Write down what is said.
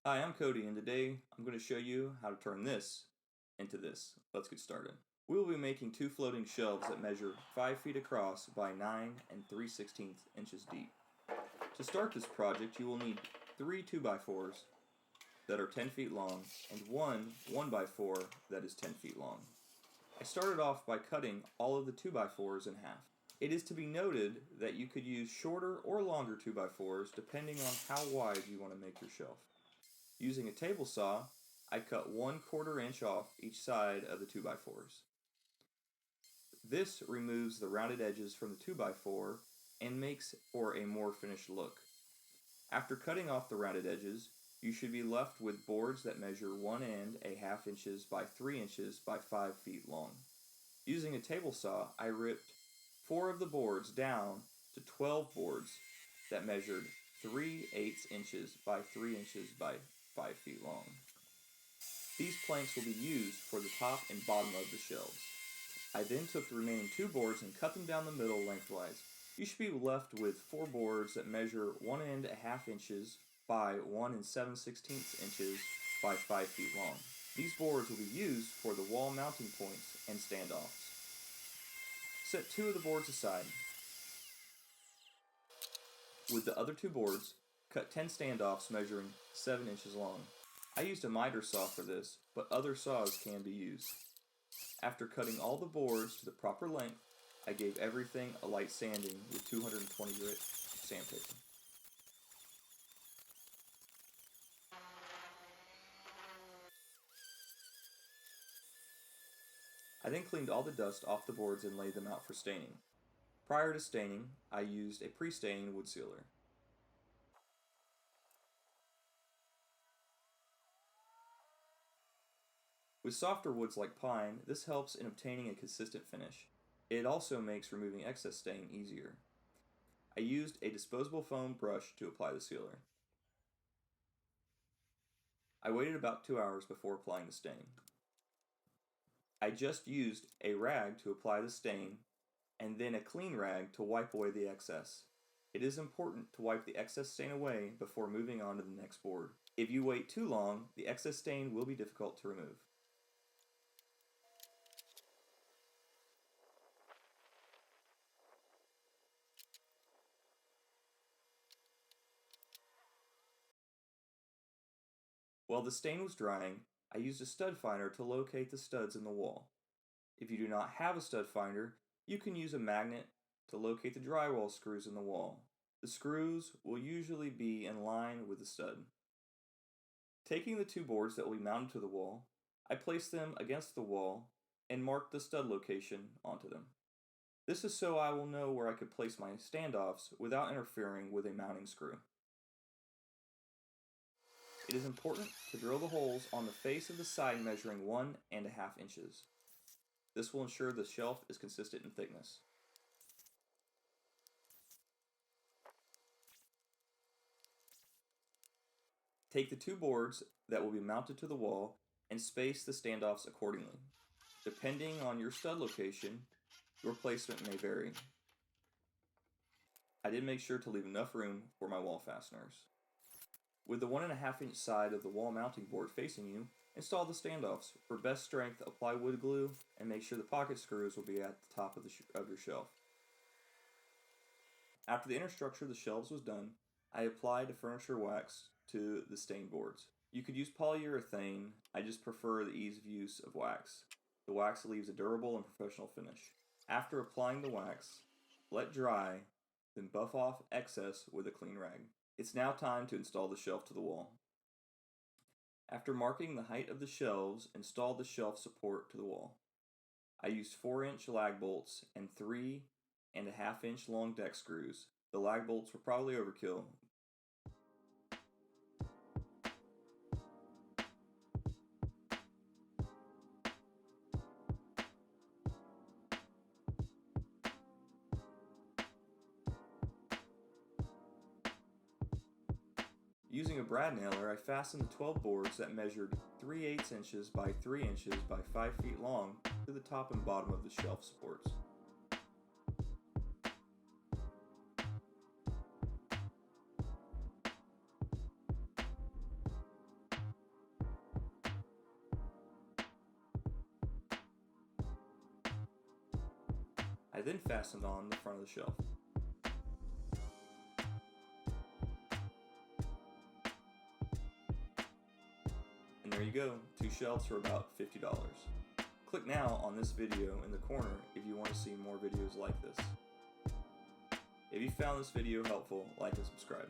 Hi, I'm Cody, and today I'm going to show you how to turn this into this. Let's get started. We will be making two floating shelves that measure 5 feet across by 9 and 3/16 inches deep. To start this project, you will need 3 2x4s that are 10 feet long and one 1x4 that is 10 feet long. I started off by cutting all of the 2x4s in half. It is to be noted that you could use shorter or longer 2x4s depending on how wide you want to make your shelf. Using a table saw, I cut 1/4 inch off each side of the 2x4s. This removes the rounded edges from the 2x4 and makes for a more finished look. After cutting off the rounded edges, you should be left with boards that measure 1½ inches by 3 inches by 5 feet long. Using a table saw, I ripped 4 of the boards down to 12 boards that measured 3/8 inches by 3 inches by 5 feet long. These planks will be used for the top and bottom of the shelves. I then took the remaining 2 boards and cut them down the middle lengthwise. You should be left with 4 boards that measure 1½ inches by 1 7/16 inches by 5 feet long. These boards will be used for the wall mounting points and standoffs. Set 2 of the boards aside. With the other 2 boards, cut 10 standoffs measuring 7 inches long. I used a miter saw for this, but other saws can be used. After cutting all the boards to the proper length, I gave everything a light sanding with 220 grit sandpaper. I then cleaned all the dust off the boards and laid them out for staining. Prior to staining, I used a pre-stain wood sealer. With softer woods like pine, this helps in obtaining a consistent finish. It also makes removing excess stain easier. I used a disposable foam brush to apply the sealer. I waited about 2 hours before applying the stain. I just used a rag to apply the stain and then a clean rag to wipe away the excess. It is important to wipe the excess stain away before moving on to the next board. If you wait too long, the excess stain will be difficult to remove. While the stain was drying, I used a stud finder to locate the studs in the wall. If you do not have a stud finder, you can use a magnet to locate the drywall screws in the wall. The screws will usually be in line with the stud. Taking the 2 boards that will be mounted to the wall, I placed them against the wall and marked the stud location onto them. This is so I will know where I could place my standoffs without interfering with a mounting screw. It is important to drill the holes on the face of the side measuring 1½ inches. This will ensure the shelf is consistent in thickness. Take the 2 boards that will be mounted to the wall and space the standoffs accordingly. Depending on your stud location, your placement may vary. I did make sure to leave enough room for my wall fasteners. With the 1½ inch side of the wall mounting board facing you, install the standoffs. For best strength, apply wood glue and make sure the pocket screws will be at the top of your shelf. After the inner structure of the shelves was done, I applied a furniture wax to the stain boards. You could use polyurethane, I just prefer the ease of use of wax. The wax leaves a durable and professional finish. After applying the wax, let dry, then buff off excess with a clean rag. It's now time to install the shelf to the wall. After marking the height of the shelves, install the shelf support to the wall. I used 4-inch lag bolts and 3½ inch long deck screws. The lag bolts were probably overkill. Using a brad nailer, I fastened the 12 boards that measured 3/8 inches by 3 inches by 5 feet long to the top and bottom of the shelf supports. I then fastened on the front of the shelf. And there you go, 2 shelves for about $50. Click now on this video in the corner if you want to see more videos like this. If you found this video helpful, like and subscribe.